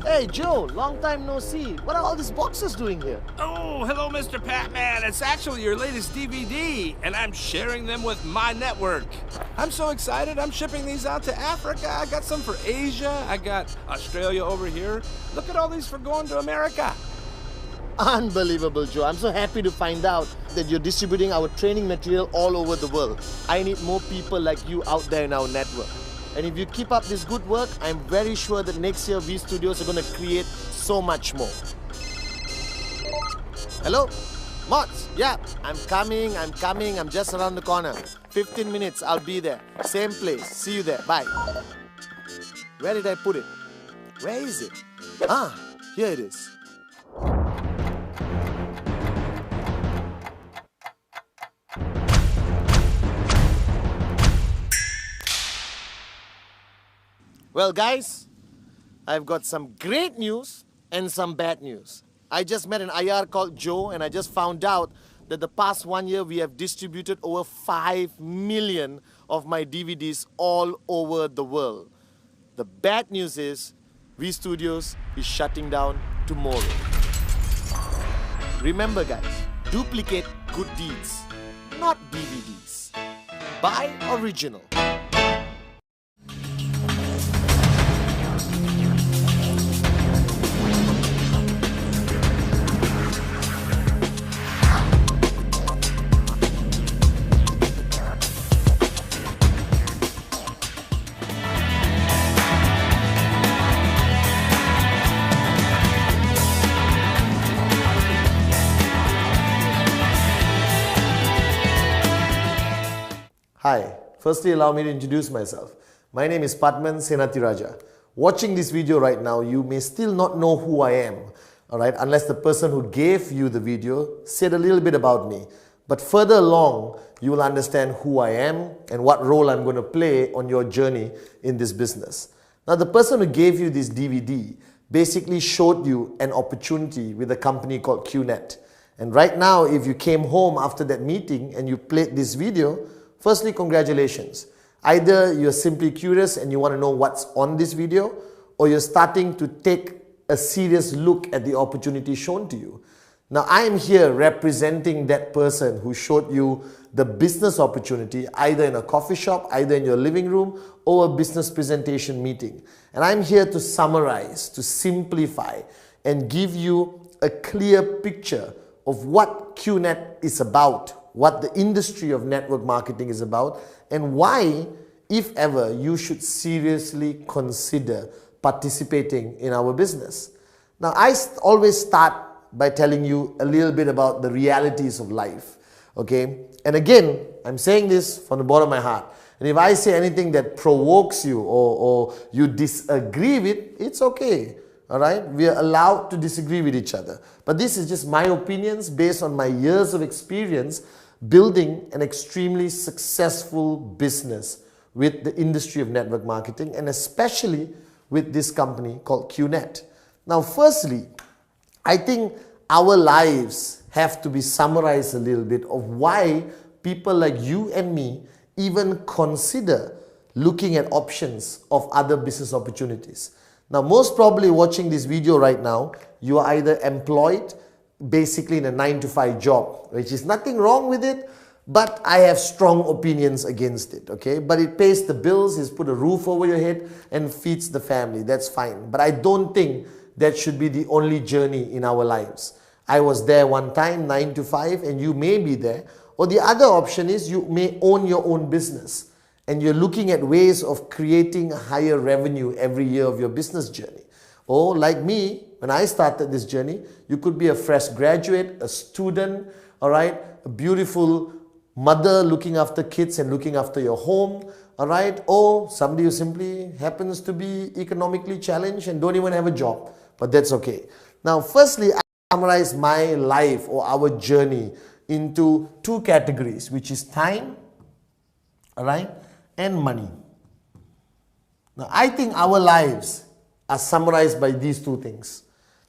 Hey Joe, long time no see. What are all these boxes doing here? Oh, hello, Mr. Pathman. It's actually your latest DVD, and I'm sharing them with my network. I'm so excited. I'm shipping these out to Africa. I got some for Asia. I got Australia over here. Look at all these for going to America. Unbelievable, Joe. I'm so happy to find out that you're distributing our training material all over the world. I need more people like you out there in our network. And if you keep up this good work, I'm very sure that next year V Studios are going to create so much more. Hello? Mods? Yeah, I'm coming. I'm just around the corner. 15 minutes, I'll be there. Same place. See you there. Bye. Where did I put it? Where is it? Ah, here it is. Well, guys, I've got some great news and some bad news. I just met an IR called Joe, and I just found out that the past 1 year we have distributed over 5 million of my DVDs all over the world. The bad news is V Studios is shutting down tomorrow. Remember, guys, duplicate good deeds, not DVDs. Buy original. Hi, firstly allow me to introduce myself. My name is Pathman, Senathiraja. Watching this video right now, you may still not know who I am, alright, unless the person who gave you the video said a little bit about me. But further along, you will understand who I am and what role I'm going to play on your journey in this business. Now, the person who gave you this DVD basically showed you an opportunity with a company called Qnet. And right now, if you came home after that meeting and you played this video, firstly, congratulations. Either you're simply curious and you want to know what's on this video, or you're starting to take a serious look at the opportunity shown to you. Now, I am here representing that person who showed you the business opportunity, either in a coffee shop, either in your living room, or a business presentation meeting. And I'm here to summarize, to simplify, and give you a clear picture of what Qnet is about, what the industry of network marketing is about, and why, if ever, you should seriously consider participating in our business. Now, I always start by telling you a little bit about the realities of life, okay? And again, I'm saying this from the bottom of my heart. And if I say anything that provokes you or you disagree with, it's okay. All right, we are allowed to disagree with each other. But this is just my opinions based on my years of experience building an extremely successful business with the industry of network marketing, and especially with this company called Qnet. Now, firstly, I think our lives have to be summarized a little bit of why people like you and me even consider looking at options of other business opportunities. Now, most probably watching this video right now, you are either employed basically in a 9-to-5 job, which is nothing wrong with it, but I have strong opinions against it, okay? But it pays the bills, it's put a roof over your head and feeds the family, that's fine. But I don't think that should be the only journey in our lives. I was there one time, 9-to-5, and you may be there. Or the other option is you may own your own business, and you're looking at ways of creating higher revenue every year of your business journey. Or like me, when I started this journey, you could be a fresh graduate, a student, all right, a beautiful mother looking after kids and looking after your home, all right, or somebody who simply happens to be economically challenged and don't even have a job, but that's okay. Now, firstly, I summarize my life or our journey into two categories, which is time, all right, and money. Now, I think our lives are summarized by these two things,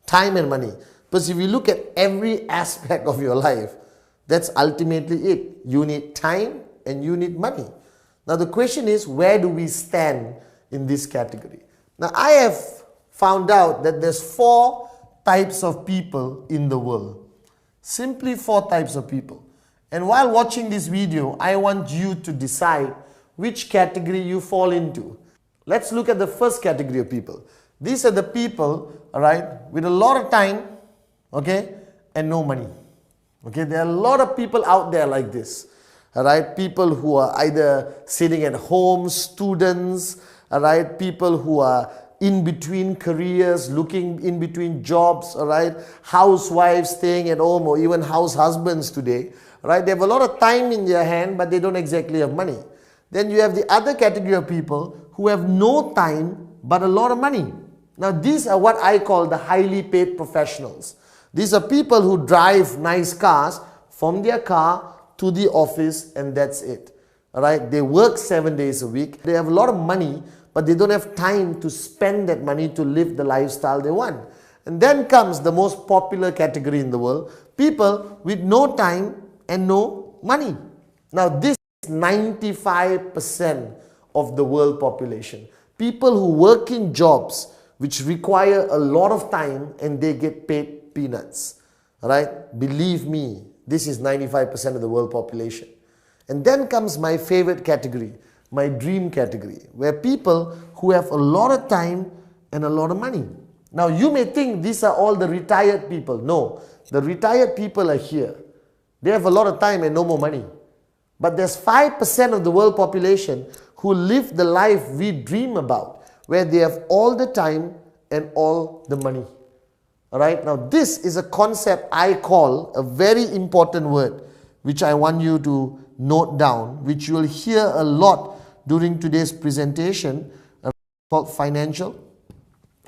time and money. Because if you look at every aspect of your life, that's ultimately it. You need time and you need money. Now the question is, where do we stand in this category? Now I have found out that there's 4 types of people in the world. Simply 4 types of people. And while watching this video, I want you to decide which category you fall into. Let's look at the first category of people. These are the people, alright, with a lot of time, okay, and no money. Okay, there are a lot of people out there like this. Alright, people who are either sitting at home, students, alright, people who are in between careers, looking in between jobs, alright, housewives staying at home, or even house husbands today, right? They have a lot of time in their hand, but they don't exactly have money. Then you have the other category of people who have no time, but a lot of money. Now these are what I call the highly paid professionals. These are people who drive nice cars from their car to the office, and that's it. Alright, they work 7 days a week. They have a lot of money, but they don't have time to spend that money to live the lifestyle they want. And then comes the most popular category in the world, people with no time and no money. Now this is 95% of the world population. People who work in jobs which require a lot of time and they get paid peanuts. Alright, believe me, this is 95% of the world population. And then comes my favorite category, my dream category, where people who have a lot of time and a lot of money. Now you may think these are all the retired people. No, the retired people are here. They have a lot of time and no more money. But there's 5% of the world population who live the life we dream about, where they have all the time and all the money. Alright, now this is a concept I call a very important word, which I want you to note down, which you will hear a lot during today's presentation, called financial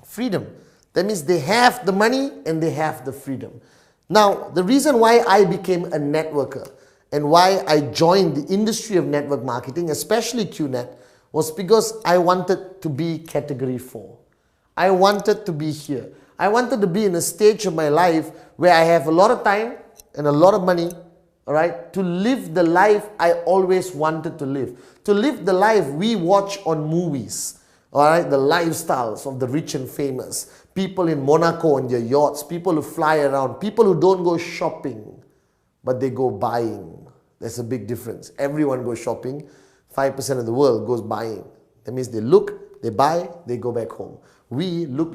freedom. That means they have the money and they have the freedom. Now, the reason why I became a networker and why I joined the industry of network marketing, especially Qnet, was because I wanted to be category 4. I wanted to be here. I wanted to be in a stage of my life where I have a lot of time and a lot of money, alright, to live the life I always wanted to live. To live the life we watch on movies, alright, the lifestyles of the rich and famous. People in Monaco on their yachts, people who fly around, people who don't go shopping, but they go buying. There's a big difference. Everyone goes shopping. 5% of the world goes buying. That means they look, they buy, they go back home. We look,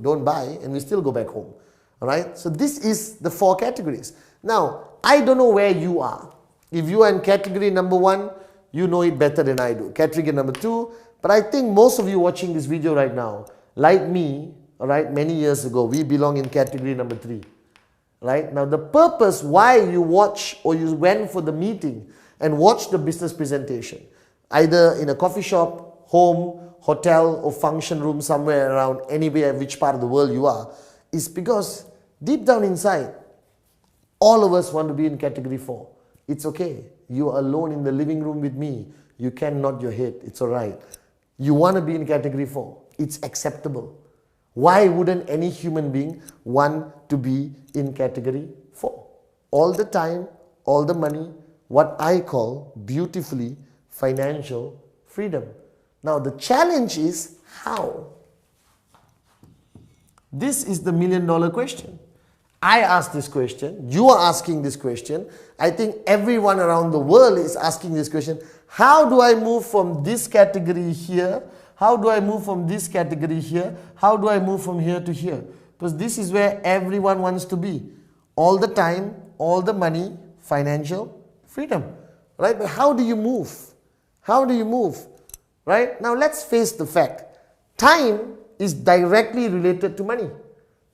don't buy, and we still go back home. Alright? So this is the 4 categories. Now, I don't know where you are. If you are in category number 1, you know it better than I do. Category number 2, but I think most of you watching this video right now, like me, alright, many years ago, we belong in category number 3. Right? Now the purpose why you watch or you went for the meeting and watch the business presentation, either in a coffee shop, home, hotel or function room somewhere around anywhere, which part of the world you are, is because deep down inside, all of us want to be in category 4. It's okay. You are alone in the living room with me. You can nod your head. It's alright. You want to be in category 4. It's acceptable. Why wouldn't any human being want to be in category 4? All the time, all the money, what I call beautifully financial freedom. Now the challenge is how? This is the $1 million question. I asked this question, you are asking this question, I think everyone around the world is asking this question. How do I move from this category here? How do I move from this category here? How do I move from here to here? Because this is where everyone wants to be. All the time, all the money, financial freedom. Right? But how do you move? How do you move? Right? Now let's face the fact. Time is directly related to money.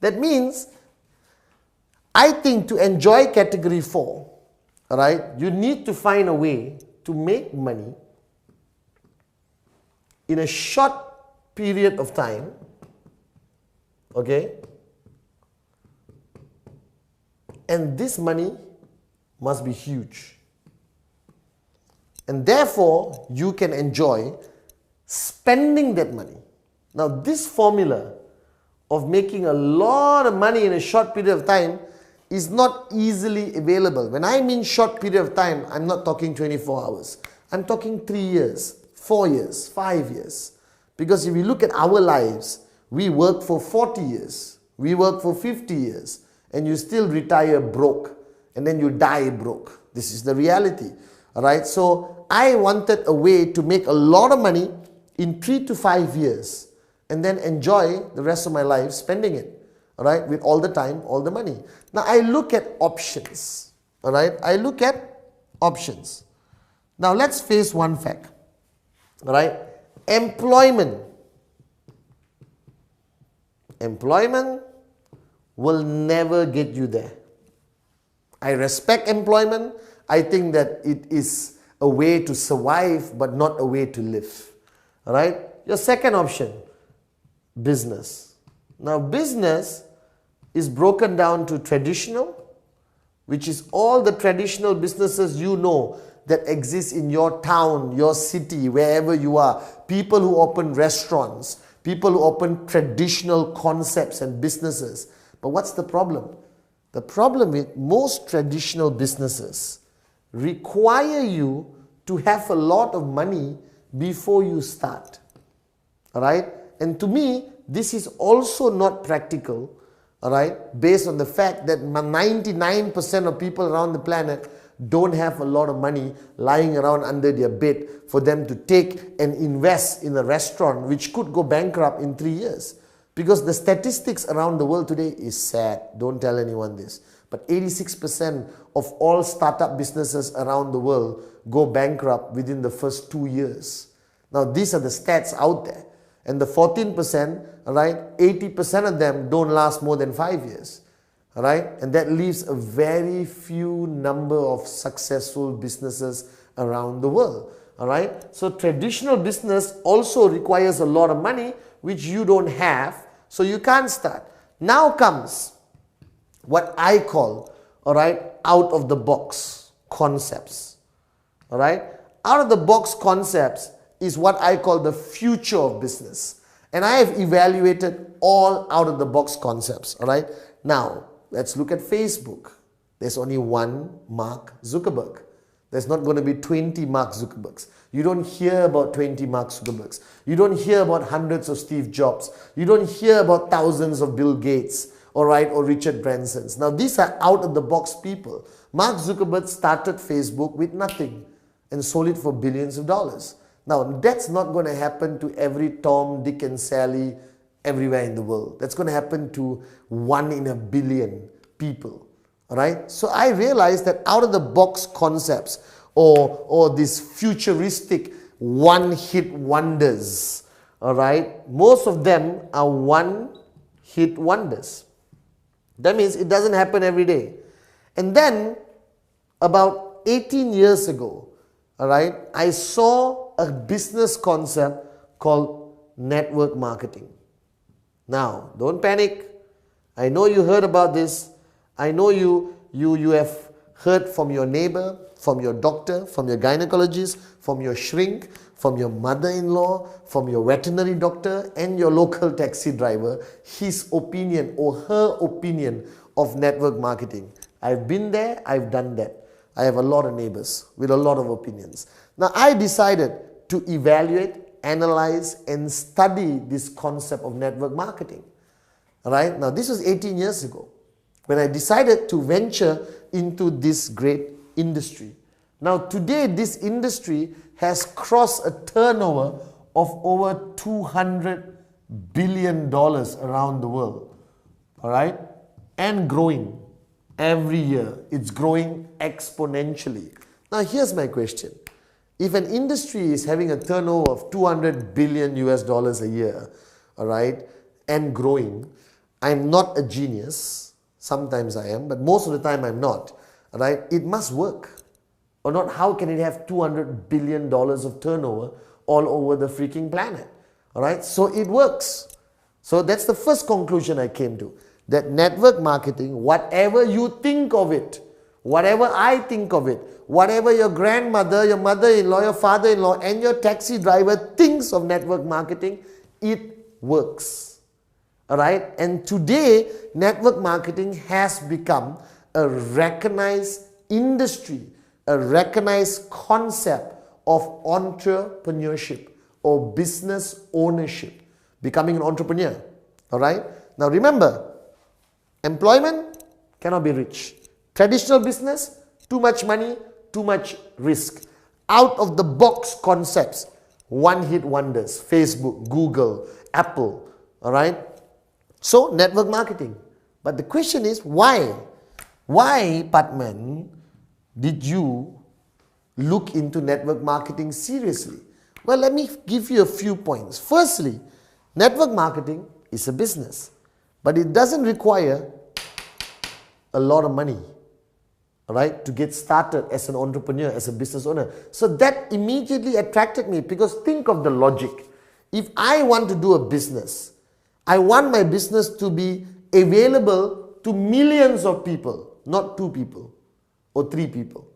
That means, I think to enjoy category 4, right, you need to find a way to make money in a short period of time, okay, and this money must be huge. And therefore, you can enjoy spending that money. Now, this formula of making a lot of money in a short period of time is not easily available. When I mean short period of time, I'm not talking 24 hours. I'm talking 3 years, 4 years, 5 years. Because if you look at our lives, we work for 40 years, we work for 50 years, and you still retire broke, and then you die broke. This is the reality. Alright, so I wanted a way to make a lot of money in 3 to 5 years, and then enjoy the rest of my life spending it. Alright, with all the time, all the money. Now I look at options. Alright, I look at options. Now let's face one fact. Alright, employment will never get you there. I respect employment. I think that it is a way to survive, but not a way to live. Alright, your second option, business. Now business is broken down to traditional, which is all the traditional businesses you know that exist in your town, your city, wherever you are. People who open restaurants, people who open traditional concepts and businesses. But what's the problem? The problem with most traditional businesses require you to have a lot of money before you start. Alright? And to me, this is also not practical, alright, based on the fact that 99% of people around the planet don't have a lot of money lying around under their bed for them to take and invest in a restaurant which could go bankrupt in 3 years. Because the statistics around the world today is sad. Don't tell anyone this. But 86% of all startup businesses around the world go bankrupt within the first 2 years. Now these are the stats out there. And the 14%, right, 80% of them don't last more than 5 years. Right? And that leaves a very few number of successful businesses around the world. Alright? So traditional business also requires a lot of money, which you don't have, so you can't start. Now comes what I call, alright, out of the box concepts. Alright? Out of the box concepts is what I call the future of business. And I have evaluated all out of the box concepts. Alright? Now, let's look at Facebook. There's only one Mark Zuckerberg. There's not going to be 20 Mark Zuckerbergs. You don't hear about 20 Mark Zuckerbergs. You don't hear about hundreds of Steve Jobs. You don't hear about thousands of Bill Gates, alright, or Richard Bransons. Now these are out of the box people. Mark Zuckerberg started Facebook with nothing and sold it for billions of dollars. Now that's not going to happen to every Tom, Dick and Sally everywhere in the world. That's going to happen to 1 in a billion people. Alright? So I realized that out of the box concepts or these futuristic one-hit wonders, alright, most of them are one-hit wonders. That means it doesn't happen every day. And then about 18 years ago, alright, I saw a business concept called network marketing. Now, don't panic. I know you heard about this. I know you have heard from your neighbor, from your doctor, from your gynecologist, from your shrink, from your mother-in-law, from your veterinary doctor and your local taxi driver, his opinion or her opinion of network marketing. I've been there, I've done that. I have a lot of neighbors with a lot of opinions. Now, I decided to evaluate, analyze and study this concept of network marketing. Alright, now this was 18 years ago when I decided to venture into this great industry. Now today this industry has crossed a turnover of over $200 billion around the world. Alright, and growing every year. It's growing exponentially. Now here's my question. If an industry is having a turnover of $200 billion a year, alright, and growing, I'm not a genius. Sometimes I am, but most of the time I'm not. Alright, it must work. Or not, how can it have $200 billion of turnover all over the freaking planet? Alright, so it works. So that's the first conclusion I came to. That network marketing, whatever you think of it, whatever I think of it, whatever your grandmother, your mother-in-law, your father-in-law and your taxi driver thinks of network marketing, it works. Alright? And today, network marketing has become a recognized industry, a recognized concept of entrepreneurship or business ownership, becoming an entrepreneur. All right? Now remember, employment cannot be rich. Traditional business, too much money, too much risk. Out of the box concepts, one hit wonders, Facebook, Google, Apple, all right? So network marketing. But the question is, why? Why, Pathman, did you look into network marketing seriously? Well, let me give you a few points. Firstly, network marketing is a business, but it doesn't require a lot of money, right, to get started as an entrepreneur, as a business owner. So that immediately attracted me, because think of the logic. If I want to do a business, I want my business to be available to millions of people, not 2 people or 3 people.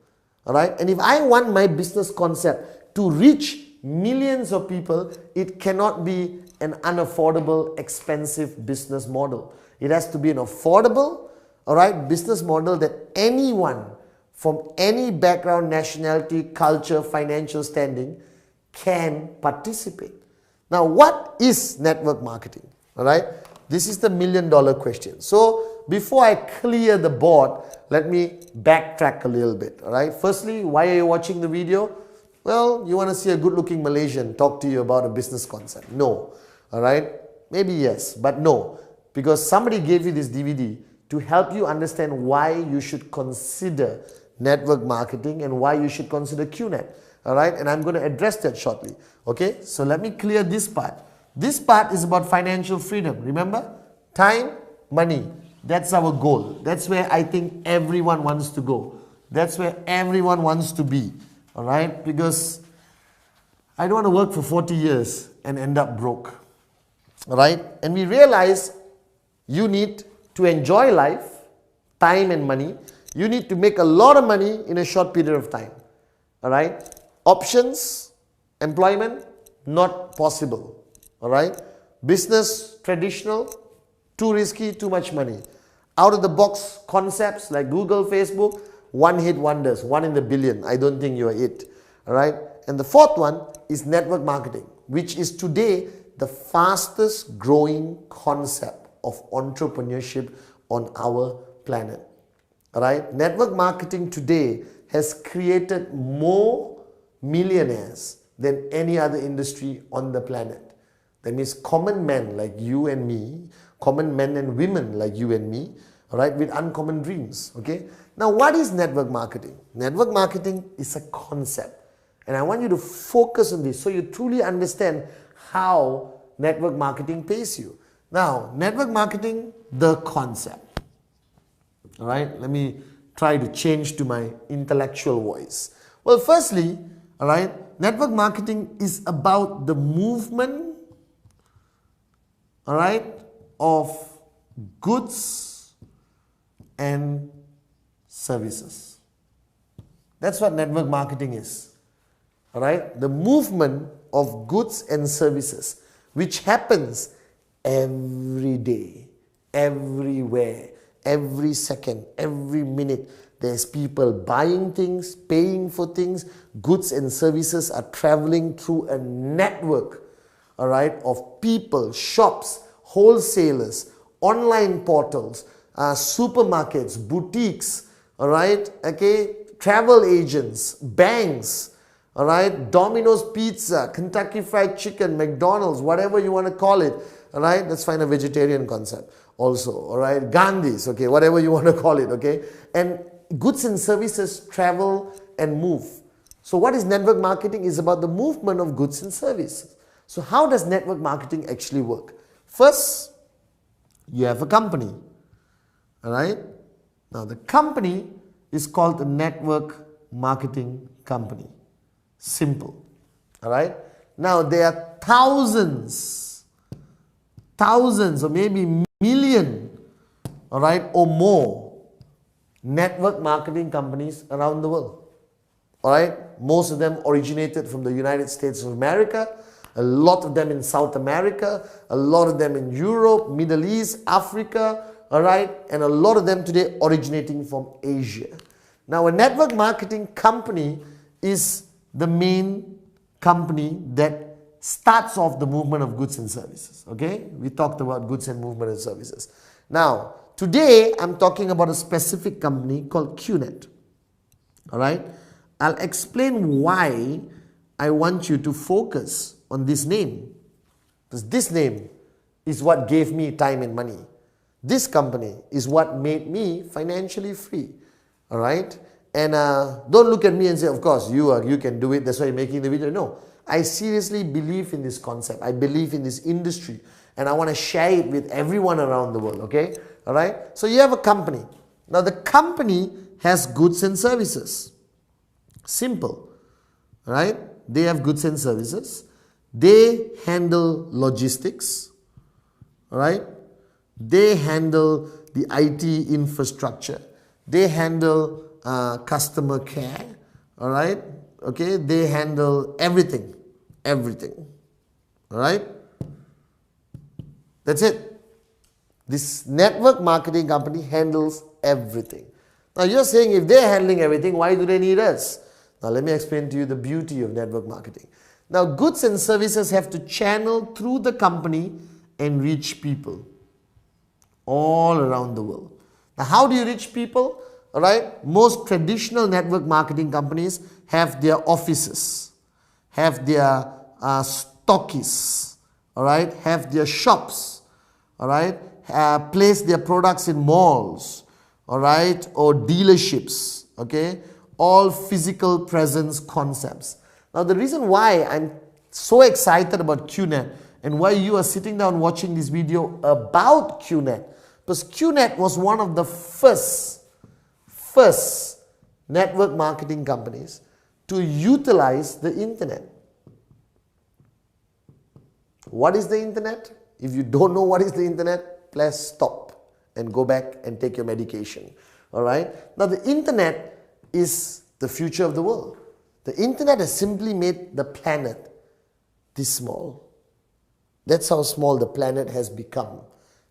All right? And if I want my business concept to reach millions of people, it cannot be an unaffordable, expensive business model. It has to be an affordable, all right, business model that anyone from any background, nationality, culture, financial standing can participate. Now, what is network marketing? All right, this is the million-dollar question. So before I clear the board, let me backtrack a little bit. All right, firstly, why are you watching the video? Well, you want to see a good-looking Malaysian talk to you about a business concept. No. All right, maybe yes, but no, because somebody gave you this DVD to help you understand why you should consider network marketing and why you should consider Qnet. All right, and I'm going to address that shortly. Okay, so let me clear this part. This part is about financial freedom. Remember? Time, money. That's our goal. That's where I think everyone wants to go. That's where everyone wants to be. All right, because I don't want to work for 40 years and end up broke. All right, and we realize you need to enjoy life, time and money. You need to make a lot of money in a short period of time. All right, options, employment, not possible. All right, business, traditional, too risky, too much money. Out of the box concepts like Google, Facebook, one hit wonders, 1 in a billion. I don't think you're it. All right, and the fourth one is network marketing, which is today the fastest growing concept of entrepreneurship on our planet. All right, network marketing today has created more millionaires than any other industry on the planet. That means common men like you and me, common men and women like you and me, all right, with uncommon dreams. Okay, now what is network marketing? Network marketing is a concept, and I want you to focus on this so you truly understand how network marketing pays you. Now, network marketing, the concept. All right, let me try to change to my intellectual voice. Well, firstly, all right, network marketing is about the movement, all right, of goods and services. That's what network marketing is. All right, the movement of goods and services, which happens every day, everywhere, every second, every minute. There's people buying things, paying for things. Goods and services are traveling through a network, all right, of people, shops, wholesalers, online portals, supermarkets, boutiques, all right, okay, travel agents, banks, all right, Domino's Pizza, Kentucky Fried Chicken, McDonald's, whatever you want to call it, all right, let's find a vegetarian concept also, all right, Gandhi's, okay, whatever you want to call it, okay, and goods and services travel and move. So what is network marketing? Is about the movement of goods and services. So how does network marketing actually work? First, you have a company, all right, now the company is called a network marketing company. Simple. All right. Now there are thousands or maybe million, all right, or more network marketing companies around the world. All right. Most of them originated from the United States of America, a lot of them in South America, a lot of them in Europe, Middle East, Africa, all right, and a lot of them today originating from Asia. Now a network marketing company is the main company that starts off the movement of goods and services. Okay, we talked about goods and movement and services. Now, today I'm talking about a specific company called Qnet. All right, I'll explain why I want you to focus on this name, because this name is what gave me time and money. This company is what made me financially free. All right, and don't look at me and say, of course you can do it, that's why you're making the video. No, I seriously believe in this concept. I believe in this industry, and I want to share it with everyone around the world. Okay, all right. So you have a company. Now the company has goods and services. Simple, all right? They have goods and services. They handle logistics, all right? They handle the IT infrastructure. They handle customer care, all right? Okay, they handle everything, all right? That's it. This network marketing company handles everything. Now you're saying, if they're handling everything, why do they need us? Now let me explain to you the beauty of network marketing. Now goods and services have to channel through the company and reach people all around the world. Now how do you reach people? All right, most traditional network marketing companies have their offices, have their stockists, all right, have their shops, all right, place their products in malls, all right, or dealerships, okay, all physical presence concepts. Now the reason why I'm so excited about Qnet and why you are sitting down watching this video about Qnet, because Qnet was one of the first network marketing companies to utilize the internet. What is the internet? If you don't know what is the internet, please stop and go back and take your medication. All right. Now the internet is the future of the world. The internet has simply made the planet this small. That's how small the planet has become.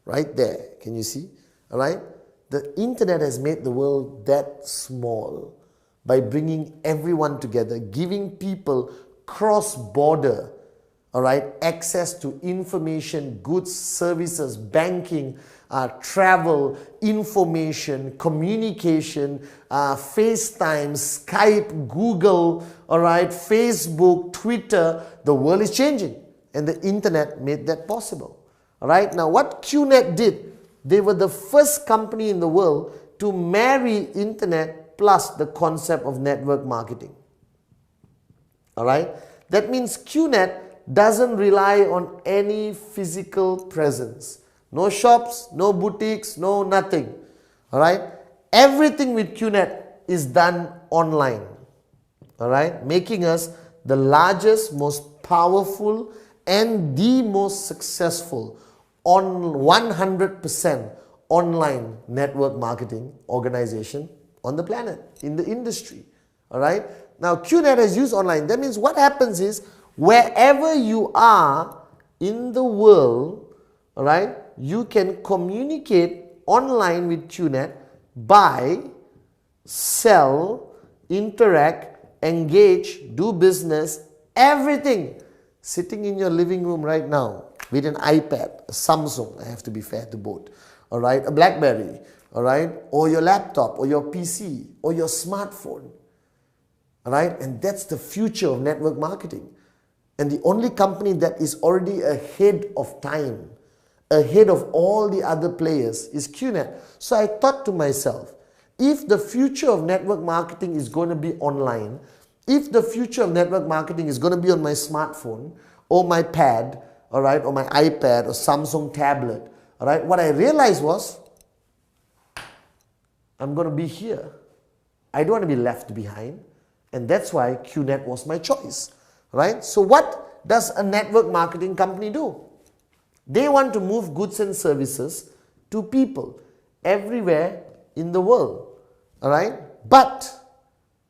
Right there. Can you see? All right. The internet has made the world that small by bringing everyone together, giving people cross-border, all right, access to information, goods, services, banking, travel, information, communication, FaceTime, Skype, Google, all right, Facebook, Twitter. The world is changing, and the internet made that possible. All right. Now, what Qnet did, they were the first company in the world to marry internet plus the concept of network marketing. All right. That means Qnet doesn't rely on any physical presence. No shops, no boutiques, no nothing. All right. Everything with Qnet is done online. All right. Making us the largest, most powerful, and the most successful on 100% online network marketing organization on the planet, in the industry. All right. Now Qnet has used online. That means what happens is, wherever you are in the world, all right, you can communicate online with Qnet, buy, sell, interact, engage, do business, everything sitting in your living room right now with an iPad, a Samsung, I have to be fair to both, all right, a BlackBerry, all right, or your laptop, or your PC, or your smartphone, all right, and that's the future of network marketing. And the only company that is already ahead of time, ahead of all the other players, is Qnet. So I thought to myself, if the future of network marketing is going to be online, if the future of network marketing is going to be on my smartphone, or my pad, all right, or my iPad, or Samsung tablet, all right, what I realized was, I'm going to be here. I don't want to be left behind. And that's why Qnet was my choice. Right? So what does a network marketing company do? They want to move goods and services to people everywhere in the world. All right? But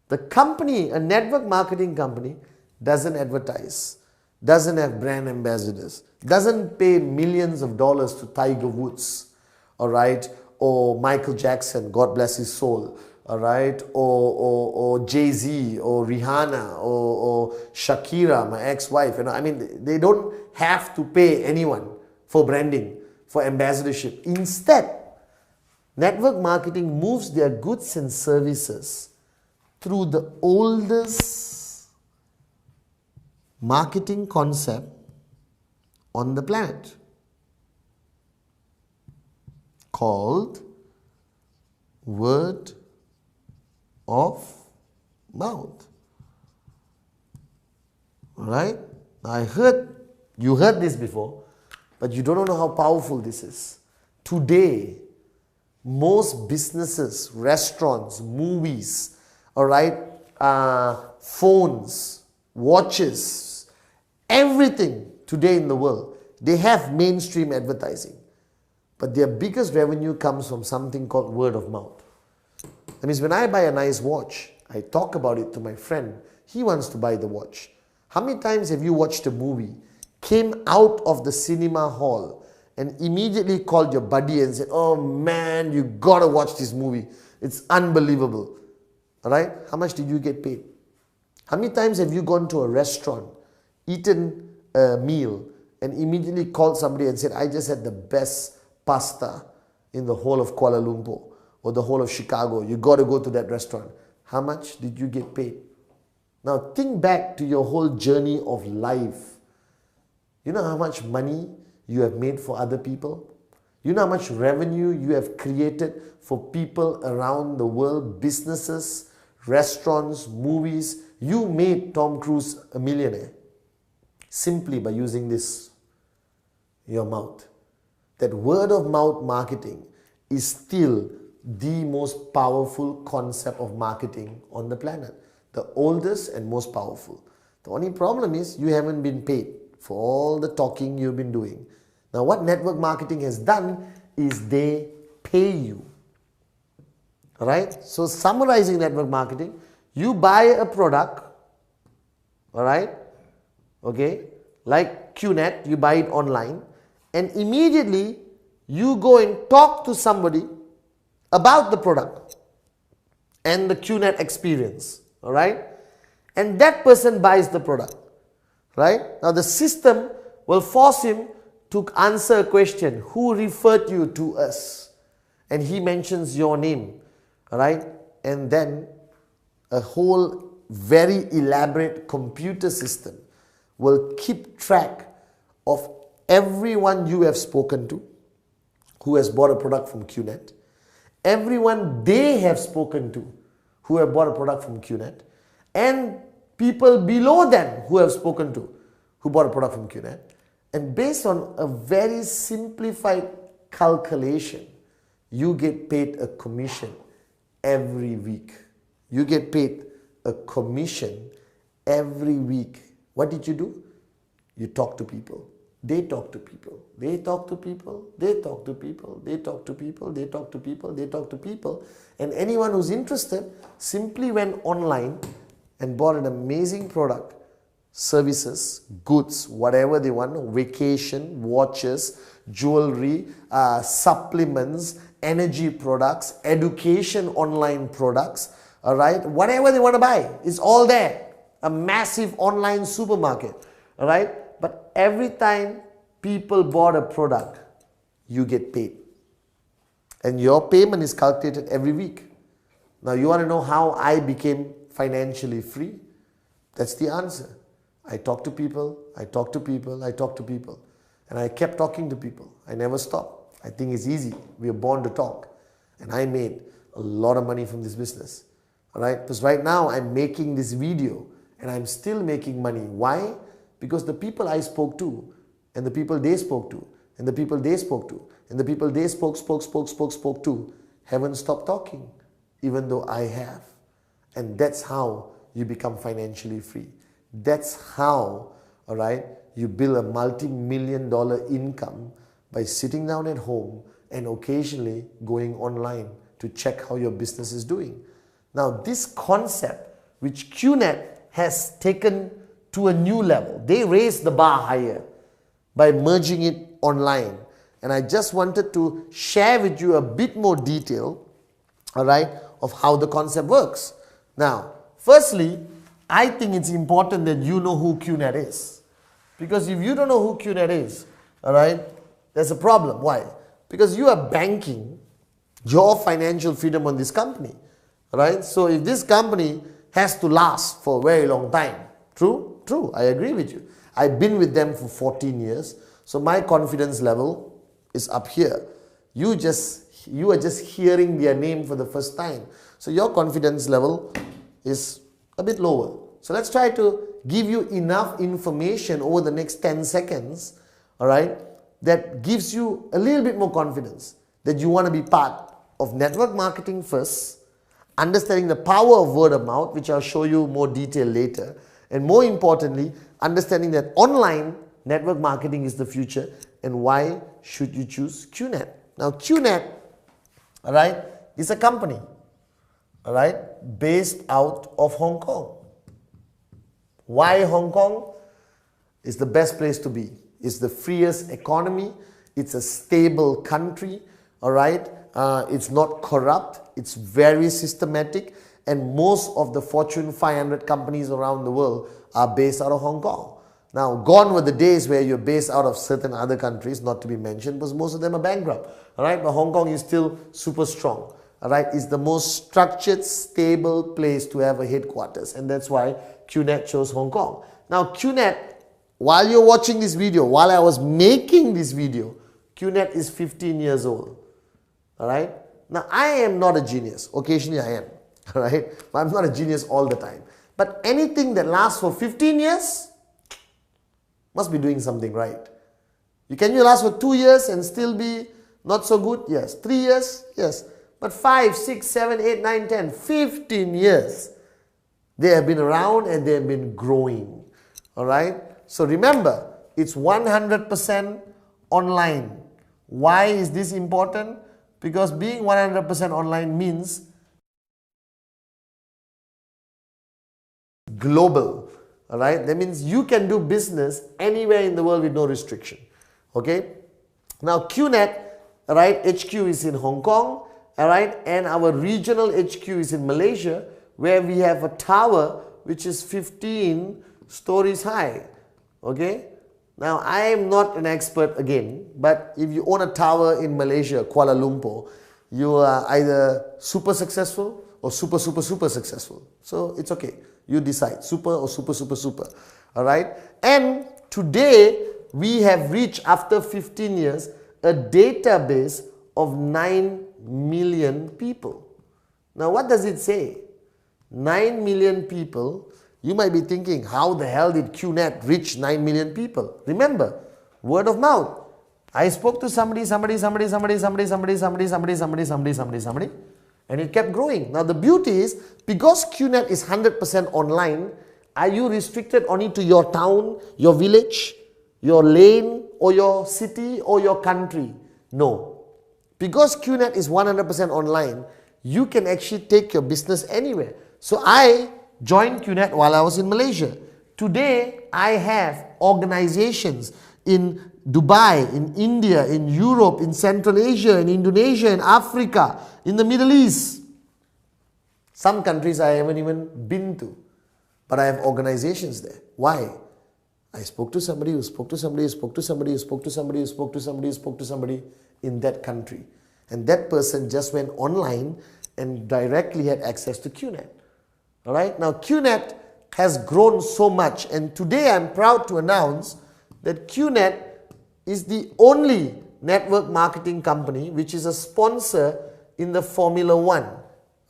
the company, a network marketing company, doesn't advertise, doesn't have brand ambassadors, doesn't pay millions of dollars to Tiger Woods, all right, or Michael Jackson, God bless his soul, all right, or Jay-Z, or Rihanna, or Shakira, my ex-wife. You know, I mean, they don't have to pay anyone for branding, for ambassadorship. Instead, network marketing moves their goods and services through the oldest marketing concept on the planet, called word of mouth. Alright? You heard this before, but you don't know how powerful this is. Today, most businesses, restaurants, movies, alright, phones, watches, everything today in the world, they have mainstream advertising. But their biggest revenue comes from something called word of mouth. That means when I buy a nice watch, I talk about it to my friend. He wants to buy the watch. How many times have you watched a movie, came out of the cinema hall, and immediately called your buddy and said, "Oh man, you gotta watch this movie. It's unbelievable." Alright? How much did you get paid? How many times have you gone to a restaurant, eaten a meal, and immediately called somebody and said, "I just had the best pasta in the whole of Kuala Lumpur or the whole of Chicago. You got to go to that restaurant." How much did you get paid? Now think back to your whole journey of life. You know how much money you have made for other people? You know how much revenue you have created for people around the world, businesses, restaurants, movies. You made Tom Cruise a millionaire simply by using this, your mouth. That word of mouth marketing is still the most powerful concept of marketing on the planet. The oldest and most powerful. The only problem is you haven't been paid for all the talking you've been doing. Now what network marketing has done is they pay you. Alright? So summarizing network marketing, you buy a product, alright? Okay? Like Qnet, you buy it online, and immediately you go and talk to somebody about the product and the Qnet experience, alright? And that person buys the product, right? Now the system will force him to answer a question: who referred you to us? And he mentions your name, alright? And then a whole very elaborate computer system will keep track of everyone you have spoken to who has bought a product from Qnet, everyone they have spoken to who have bought a product from Qnet, and people below them who have spoken to who bought a product from Qnet. And based on a very simplified calculation, you get paid a commission every week. You get paid a commission every week. What did you do? You talk to people. They talk to people. They talk to people. They talk to people. They talk to people. They talk to people. They talk to people. And anyone who's interested simply went online and bought an amazing product, services, goods, whatever they want, vacation, watches, jewelry, supplements, energy products, education online products, alright, whatever they want to buy, it's all there. A massive online supermarket, alright. But every time people bought a product, you get paid. And your payment is calculated every week. Now you want to know how I became financially free? That's the answer. I talk to people, I talk to people, I talk to people. And I kept talking to people. I never stopped. I think it's easy. We are born to talk. And I made a lot of money from this business. Alright? Because right now I'm making this video and I'm still making money. Why? Because the people I spoke to, and the people they spoke to, and the people they spoke to, and the people they spoke to, haven't stopped talking, even though I have. And that's how you become financially free. That's how, alright, you build a multi-million-dollar income by sitting down at home and occasionally going online to check how your business is doing. Now this concept, which Qnet has taken to a new level, they raised the bar higher by merging it online. And I just wanted to share with you a bit more detail, alright, of how the concept works. Now, firstly, I think it's important that you know who Qnet is. Because if you don't know who Qnet is, all right, there's a problem. Why? Because you are banking your financial freedom on this company, right? So if this company has to last for a very long time, true? True, I agree with you. I've been with them for 14 years, so my confidence level is up here. You are just hearing their name for the first time, so your confidence level is a bit lower. So let's try to give you enough information over the next 10 seconds, all right, that gives you a little bit more confidence that you want to be part of network marketing first, understanding the power of word of mouth, which I'll show you more detail later, and more importantly, understanding that online network marketing is the future and why should you choose Qnet. Now Qnet, all right, is a company, all right, based out of Hong Kong. Why Hong Kong? It's the best place to be. It's the freest economy. It's a stable country, all right? It's not corrupt. It's very systematic. And most of the Fortune 500 companies around the world are based out of Hong Kong. Now, gone were the days where you're based out of certain other countries, not to be mentioned, because most of them are bankrupt, all right? But Hong Kong is still super strong, all right? It's the most structured, stable place to have a headquarters. And that's why Qnet chose Hong Kong. Now, Qnet, while you're watching this video, while I was making this video, Qnet is 15 years old. All right? Now, I am not a genius. Occasionally I am. All right? But I'm not a genius all the time. But anything that lasts for 15 years must be doing something right. Can you last for 2 years and still be not so good? Yes. 3 years? Yes. But 5, 6, 7, 8, 9, 10, 15 years. They have been around and they have been growing. All right? So remember, it's 100% online. Why is this important? Because being 100% online means global. All right? That means you can do business anywhere in the world with no restriction. Okay? Now Qnet, all right, HQ is in Hong Kong, all right, and our regional HQ is in Malaysia, where we have a tower which is 15 stories high. Okay? Now, I am not an expert again, but if you own a tower in Malaysia, Kuala Lumpur, you are either super successful or super successful. So, it's okay. You decide, super or super. Alright? And today, we have reached, after 15 years, a database of 9 million people. Now, what does it say? 9 million people. You might be thinking, how the hell did Qnet reach 9 million people? Remember, word of mouth. I spoke to somebody, and it kept growing. Now the beauty is, because Qnet is 100% online, are you restricted only to your town, your village, your lane, or your city, or your country? No. Because Qnet is 100% online, you can actually take your business anywhere. So I joined Qnet while I was in Malaysia. Today, I have organizations in Dubai, in India, in Europe, in Central Asia, in Indonesia, in Africa, in the Middle East. Some countries I haven't even been to, but I have organizations there. Why? I spoke to somebody who spoke to somebody who spoke to somebody who spoke to somebody who spoke to somebody who spoke to somebody in that country. And that person just went online and directly had access to Qnet. All right? Now, Qnet has grown so much, and today I'm proud to announce that Qnet is the only network marketing company which is a sponsor in the Formula 1.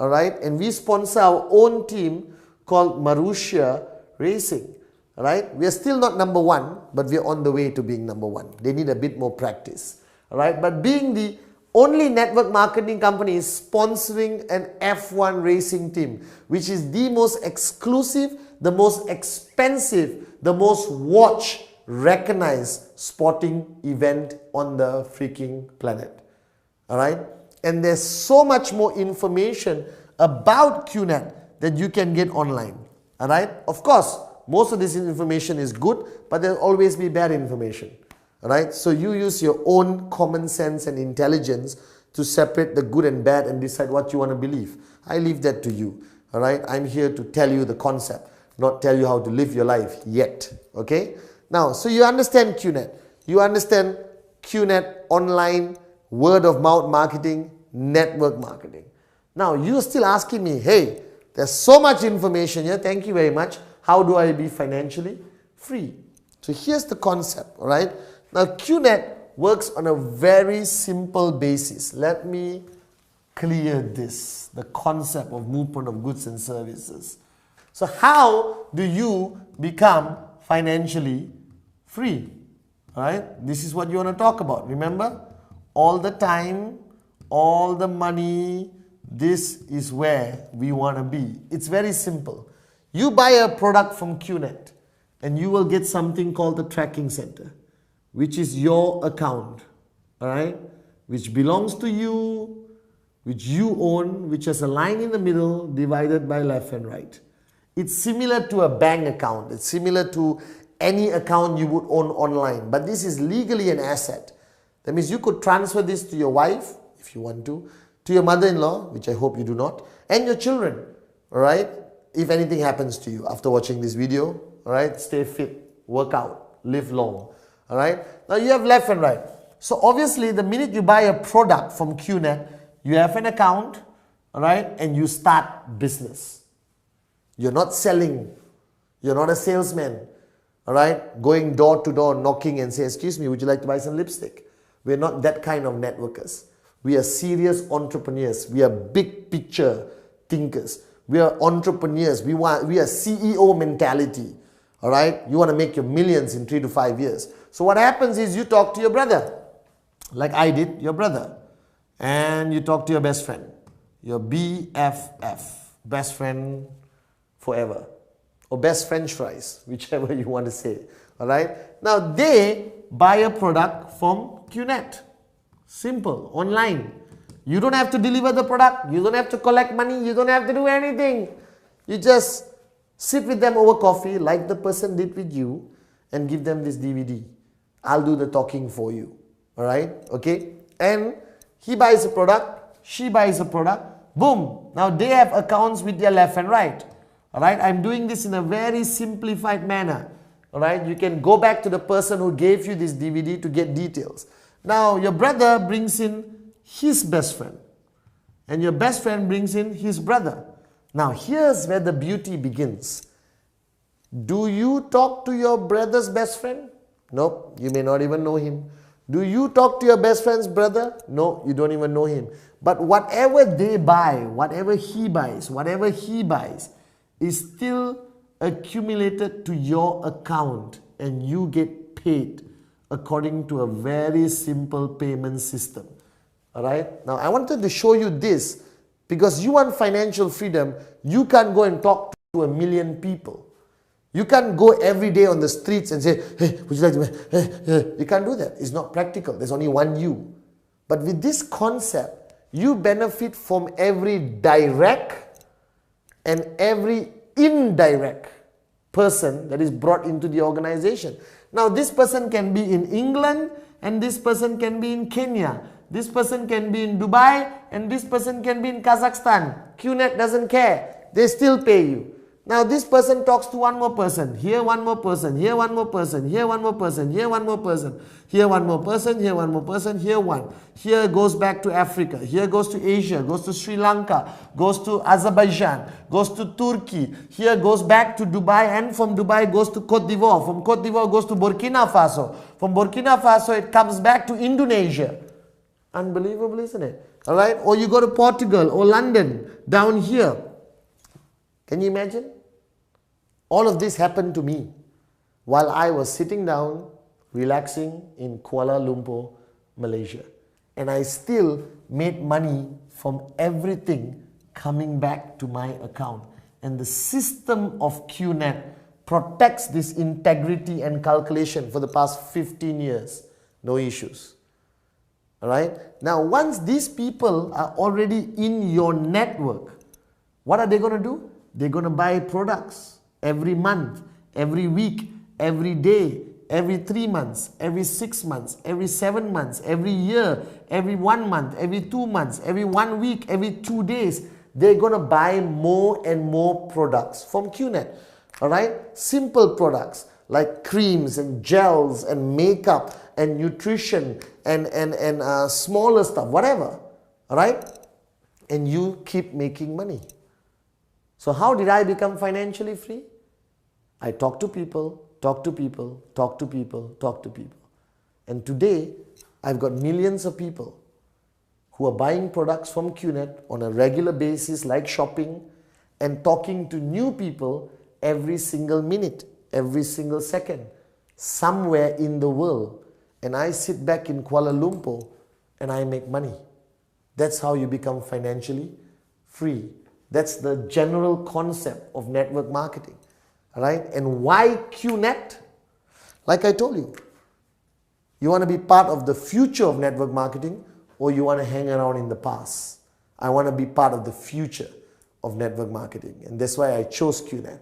All right? And we sponsor our own team called Marussia Racing. All right? We are still not number 1, but we are on the way to being number 1. They need a bit more practice. All right? But being the only network marketing company is sponsoring an F1 racing team, which is the most exclusive, the most expensive, the most watched, recognized sporting event on the freaking planet. Alright? And there's so much more information about Qnet that you can get online. Alright? Of course, most of this information is good, but there'll always be bad information. Alright? So you use your own common sense and intelligence to separate the good and bad and decide what you want to believe. I leave that to you. All right, I'm here to tell you the concept, not tell you how to live your life yet. Okay, now, so you understand Qnet. You understand Qnet online, word of mouth marketing, network marketing. Now, you're still asking me, hey, there's so much information here. Thank you very much. How do I be financially free? So here's the concept, all right? Now, Qnet works on a very simple basis. Let me clear this, the concept of movement of goods and services. So how do you become financially free? All right, this is what you want to talk about. Remember, all the time, all the money, this is where we want to be. It's very simple. You buy a product from Qnet and you will get something called the tracking center, which is your account, all right, which belongs to you, which you own, which has a line in the middle divided by left and right. It's similar to a bank account. It's similar to any account you would own online, but this is legally an asset. That means you could transfer this to your wife, if you want to your mother-in-law, which I hope you do not, and your children, all right? If anything happens to you after watching this video, all right? Stay fit, work out, live long, all right? Now you have left and right. So obviously, the minute you buy a product from Qnet, you have an account, all right, and you start business. You're not selling. You're not a salesman, all right, going door to door, knocking and say, excuse me, would you like to buy some lipstick? We're not that kind of networkers. We are serious entrepreneurs. We are big picture thinkers. We are entrepreneurs. We are CEO mentality, all right? You want to make your millions in 3 to 5 years. So what happens is you talk to your brother, like I did, your brother. And you talk to your best friend, your BFF, best friend forever, or best French fries, whichever you want to say, all right? Now, they buy a product from Qnet. Simple, online. You don't have to deliver the product. You don't have to collect money. You don't have to do anything. You just sit with them over coffee, like the person did with you, and give them this DVD. I'll do the talking for you, all right? Okay? And he buys a product, she buys a product, boom. Now they have accounts with their left and right. All right, I'm doing this in a very simplified manner. All right, you can go back to the person who gave you this DVD to get details. Now your brother brings in his best friend and your best friend brings in his brother. Now here's where the beauty begins. Do you talk to your brother's best friend? Nope, you may not even know him. Do you talk to your best friend's brother? No, you don't even know him. But whatever they buy, whatever he buys is still accumulated to your account and you get paid according to a very simple payment system. Alright? Now I wanted to show you this because you want financial freedom. You can't go and talk to 1 million people. You can't go every day on the streets and say, hey, would you like to... You can't do that. It's not practical. There's only one you. But with this concept, you benefit from every direct and every indirect person that is brought into the organization. Now, this person can be in England and this person can be in Kenya. This person can be in Dubai and this person can be in Kazakhstan. Qnet doesn't care. They still pay you. Now this person talks to one more person, here one more person, here one more person, here one more person, here one more person, here one more person, here one more person, here one. Here goes back to Africa, here goes to Asia, goes to Sri Lanka, goes to Azerbaijan, goes to Turkey, here goes back to Dubai, and from Dubai goes to Cote d'Ivoire, from Cote d'Ivoire goes to Burkina Faso, from Burkina Faso it comes back to Indonesia. Unbelievable, isn't it? Alright, or you go to Portugal or London, down here. Can you imagine? All of this happened to me while I was sitting down, relaxing in Kuala Lumpur, Malaysia. And I still made money from everything coming back to my account. And the system of Qnet protects this integrity and calculation for the past 15 years. No issues. Alright? Now, once these people are already in your network, what are they going to do? They're going to buy products every month, every week, every day, every 3 months, every 6 months, every 7 months, every year, every 1 month, every 2 months, every 1 week, every 2 days, they're going to buy more and more products from Qnet. All right? Simple products like creams and gels and makeup and nutrition and smaller stuff, whatever. All right? And you keep making money. So how did I become financially free? I talk to people, talk to people, talk to people, talk to people. And today, I've got millions of people who are buying products from Qnet on a regular basis, like shopping, and talking to new people every single minute, every single second, somewhere in the world. And I sit back in Kuala Lumpur and I make money. That's how you become financially free. That's the general concept of network marketing. Right? And why Qnet? Like I told you, you want to be part of the future of network marketing, or you want to hang around in the past? I want to be part of the future of network marketing, and that's why I chose Qnet.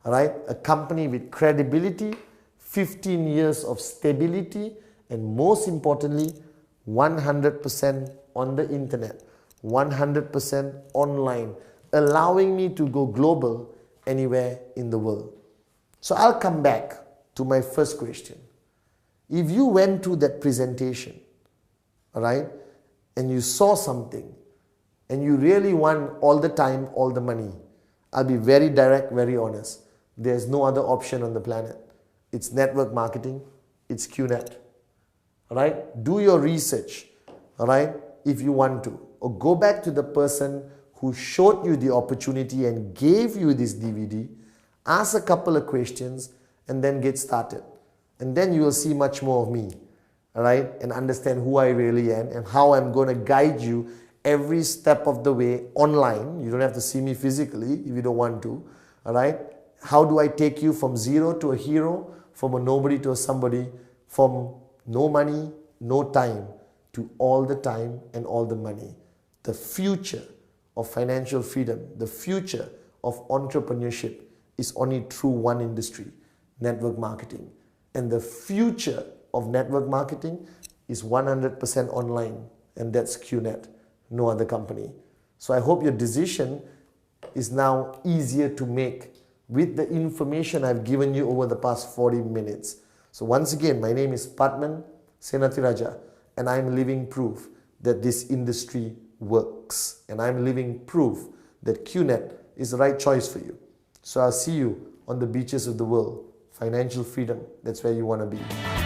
All right? A company with credibility, 15 years of stability, and most importantly, 100% on the internet, 100% online, allowing me to go global anywhere in the world. So I'll come back to my first question. If you went to that presentation, all right, and you saw something, and you really want all the time, all the money, I'll be very direct, very honest. There's no other option on the planet. It's network marketing, it's Qnet. All right? Do your research, all right, if you want to. Or go back to the person who showed you the opportunity and gave you this DVD, ask a couple of questions, and then get started. And then you will see much more of me, all right, and understand who I really am and how I'm going to guide you every step of the way online. You don't have to see me physically if you don't want to, all right? How do I take you from zero to a hero, from a nobody to a somebody, from no money, no time, to all the time and all the money? The future of financial freedom, the future of entrepreneurship is only through one industry, network marketing. And the future of network marketing is 100% online, and that's Qnet, no other company. So I hope your decision is now easier to make with the information I've given you over the past 40 minutes. So once again, my name is Pathman, Senathiraja, and I'm living proof that this industry works. And I'm living proof that Qnet is the right choice for you. So I'll see you on the beaches of the world. Financial freedom, that's where you want to be.